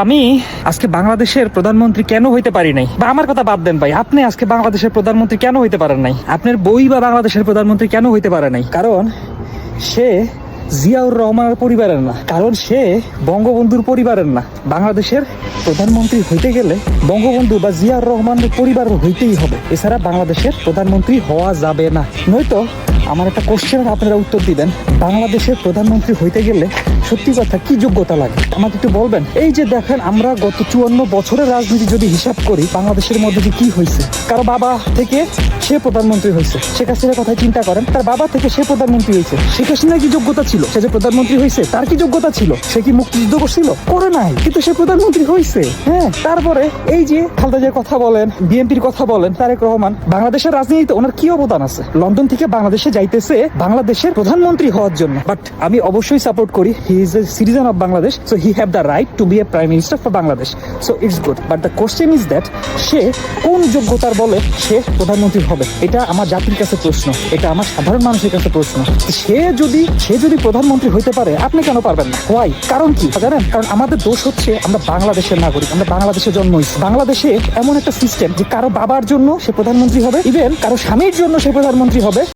আমি আজকে বাংলাদেশের প্রধানমন্ত্রী কেন হইতে পারি নাই, বা আমার কথা বাদ দেন ভাই, আপনি আজকে বাংলাদেশের প্রধানমন্ত্রী কেন হইতে পারেন নাই? আপনার বই বা বাংলাদেশের প্রধানমন্ত্রী কেন হইতে পারে নাই? কারণ সে জিয়াউর রহমানের পরিবারের না, কারণ সে বঙ্গবন্ধুর পরিবারের না। বাংলাদেশের প্রধানমন্ত্রী হইতে গেলে বঙ্গবন্ধু বা জিয়াউর রহমানের পরিবার হইতেই হবে, এছাড়া বাংলাদেশের প্রধানমন্ত্রী হওয়া যাবে না। নয়তো আমার একটা কোশ্চেনের আপনারা উত্তর দিবেন, বাংলাদেশের প্রধানমন্ত্রী হইতে গেলে সত্যি কথা কি যোগ্যতা লাগে আমাকে একটু বলবেন। এই যে দেখেন, আমরা গত 54 বছরের রাজনীতি যদি হিসাব করি, বাংলাদেশের মধ্যে যে কি হয়েছে, কারো বাবা থেকে সে প্রধানমন্ত্রী হয়েছে। শেখ হাসিনার কথা চিন্তা করেন, তার বাবা থেকে সে প্রধানমন্ত্রী হয়েছে। শেখ হাসিনার কি যোগ্যতা ছিল? সে যে প্রধানমন্ত্রী হয়েছে তার কি যোগ্যতা ছিল? সে কি মুক্তিযুদ্ধ করছিল? করে নাই, কিন্তু সে প্রধানমন্ত্রী হয়েছে। হ্যাঁ, তারপরে এই যে খালেদা জিয়ার কথা বলেন, বিএনপির কথা বলেন, তারেক রহমান, বাংলাদেশের রাজনীতিতে ওনার কি অবদান আছে? লন্ডন থেকে বাংলাদেশে যাইতেছে বাংলাদেশের প্রধানমন্ত্রী হওয়ার জন্য। বাট আমি অবশ্যই সাপোর্ট করি, he is a citizen of Bangladesh, so he have the right to be a prime minister for Bangladesh, so it's good. But the question is that সে কোন যোগ্যতার বলে সে প্রধানমন্ত্রী হবে? এটা আমার জাতির কাছে প্রশ্ন, এটা আমার সাধারণ মানুষের কাছে প্রশ্ন। সে যদি প্রধানমন্ত্রী হইতে পারে, আপনি কেন পারবেন না? হোয়াই? কারণ কি জানেন? কারণ আমাদের দোষ হচ্ছে আমরা বাংলাদেশের নাগরিক, আমরা বাংলাদেশে জন্ম হয়েছি। বাংলাদেশে এমন একটা সিস্টেম যে কারো বাবার জন্য সে প্রধানমন্ত্রী হবে, ইভেন কারো স্বামীর জন্য সে প্রধানমন্ত্রী হবে।